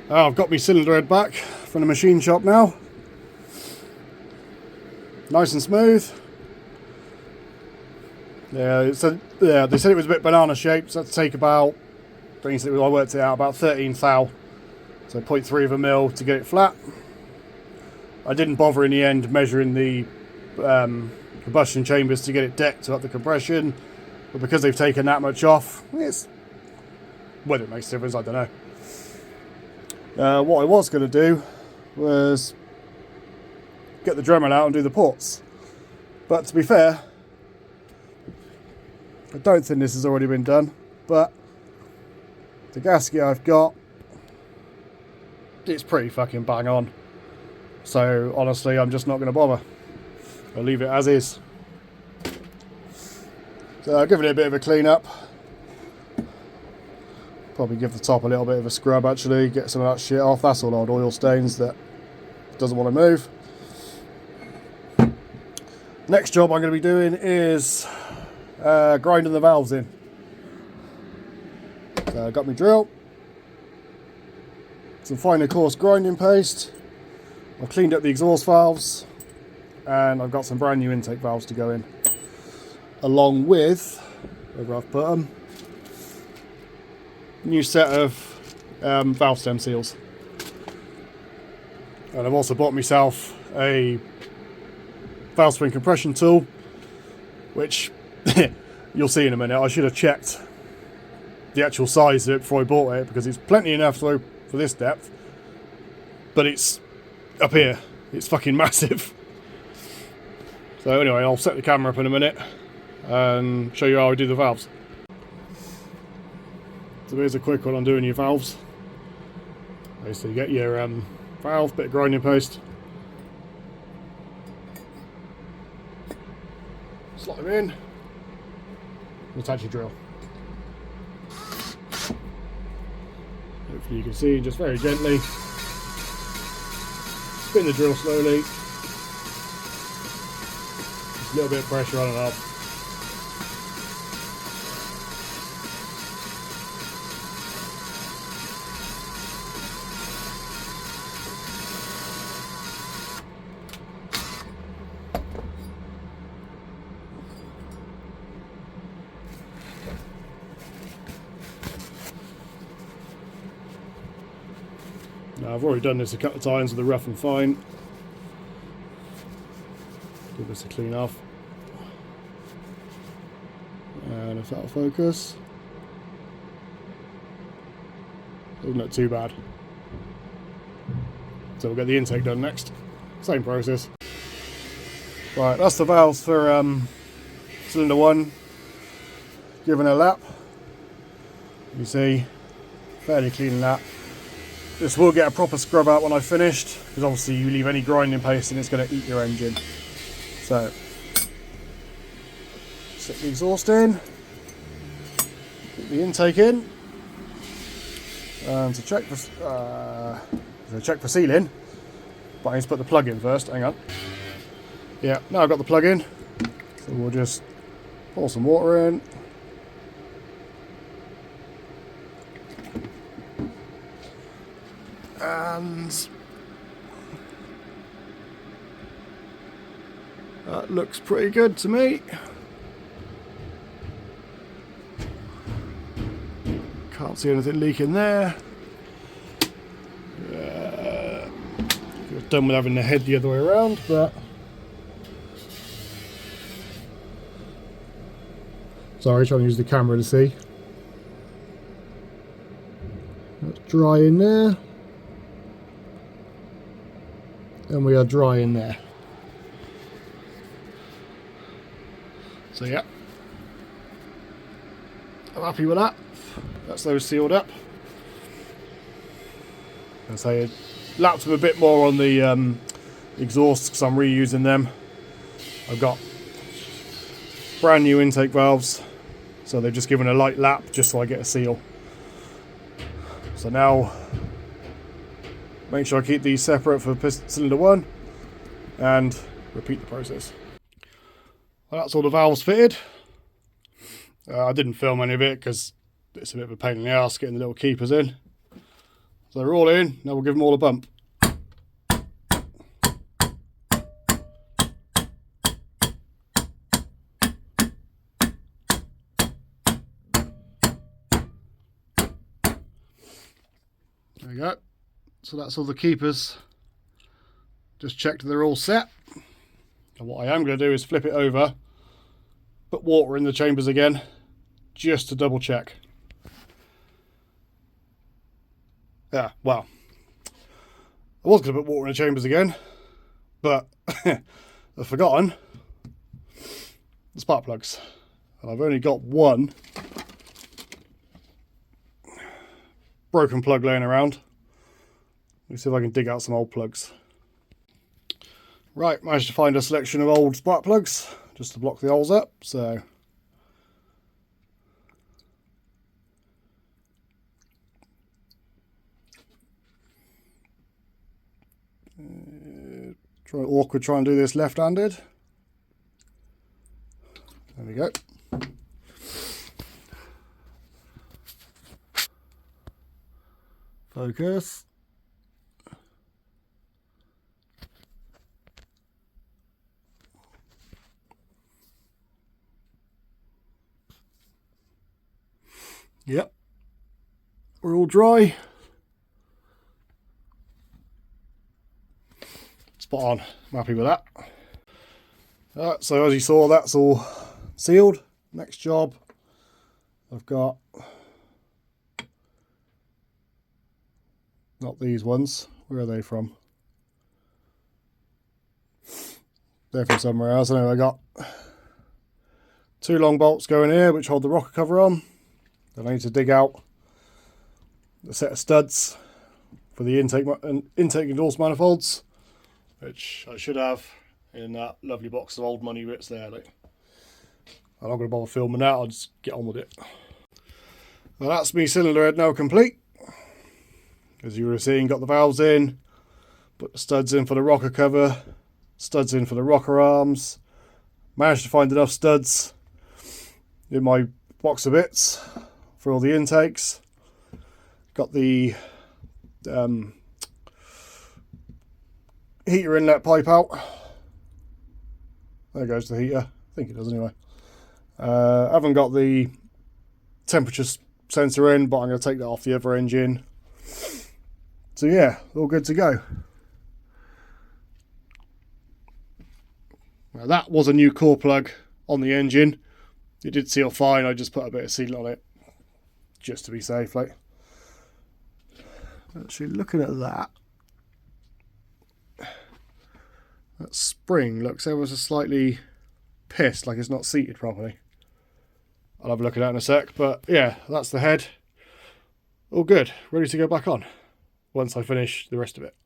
I've got my cylinder head back from the machine shop now. Nice and smooth. Yeah, they said it was a bit banana shaped, so that'd take about, I worked it out, about 13 thou, so 0.3 of a mil to get it flat. I didn't bother in the end measuring the combustion chambers to get it decked to up the compression, but because they've taken that much off, whether it makes a difference, I don't know. What I was going to do was get the Dremel out and do the ports, but to be fair, I don't think this has already been done, but the gasket I've got, it's pretty fucking bang on. So honestly, I'm just not going to bother. I'll leave it as is. So I'll give it a bit of a clean up. Probably give the top a little bit of a scrub actually, get some of that shit off. That's all old oil stains that doesn't want to move. Next job I'm going to be doing is grinding the valves in. So I got my drill, some finer coarse grinding paste. I've cleaned up the exhaust valves, and I've got some brand new intake valves to go in, along with, wherever I've put them, new set of valve stem seals. And I've also bought myself a valve spring compression tool, which you'll see in a minute. I should have checked the actual size of it before I bought it, because it's plenty enough for this depth, but it's up here, it's fucking massive. So anyway, I'll set the camera up in a minute and show you how I do the valves. So here's a quick one on doing your valves. Basically, you get your valve, bit of grinding paste, slot them in, attach your drill. Hopefully you can see, just very gently spin the drill slowly, just a little bit of pressure on and off. Now I've already done this a couple of times with the rough and fine. Give this a clean off. And if that'll focus. Doesn't look too bad. So we'll get the intake done next. Same process. Right, that's the valves for cylinder 1. Given a lap. You see, fairly clean lap. This will get a proper scrub out when I've finished, because obviously you leave any grinding paste and it's going to eat your engine. So, stick the exhaust in, put the intake in, and to check for sealing, but I need to put the plug in first. Hang on. Yeah, now I've got the plug in, so we'll just pour some water in. And that looks pretty good to me. Can't see anything leaking there. Could have done with having the head the other way around, but sorry, trying to use the camera to see. That's dry in there. And we are dry in there. So yeah, I'm happy with that. That's those sealed up. And so I lapped them a bit more on the exhausts because I'm reusing them. I've got brand new intake valves, so they've just given a light lap just so I get a seal. So now, make sure I keep these separate for cylinder 1 and repeat the process. Well, that's all the valves fitted. I didn't film any of it because it's a bit of a pain in the ass getting the little keepers in. So they're all in, now we'll give them all a bump. There we go. So that's all the keepers. Just checked they're all set. And what I am going to do is flip it over, put water in the chambers again, just to double check. Yeah, well, I was going to put water in the chambers again, but I've forgotten the spark plugs. And I've only got one broken plug laying around. Let me see if I can dig out some old plugs. Right, managed to find a selection of old spark plugs just to block the holes up. So try and do this left-handed. There we go. Focus. Yep, we're all dry. Spot on, I'm happy with that. Alright, so as you saw, that's all sealed. Next job, I've got, not these ones, where are they from? They're from somewhere else. Anyway, I got 2 long bolts going here which hold the rocker cover on. Then I need to dig out a set of studs for the intake and exhaust manifolds, which I should have in that lovely box of old money bits there. Like, I'm not going to bother filming that, I'll just get on with it. Well, that's me cylinder head now complete. As you were seeing, got the valves in, put the studs in for the rocker cover, studs in for the rocker arms, managed to find enough studs in my box of bits for all the intakes. Got the heater inlet pipe out. There goes the heater. I think it does anyway. I haven't got the temperature sensor in, but I'm going to take that off the other engine. So yeah, all good to go. Now that was a new core plug on the engine. It did seal fine, I just put a bit of sealant on it just to be safe. Like, actually looking at that spring looks ever so slightly pissed, like it's not seated properly. I'll have a look at that in a sec, but yeah, that's the head. All good, ready to go back on once I finish the rest of it.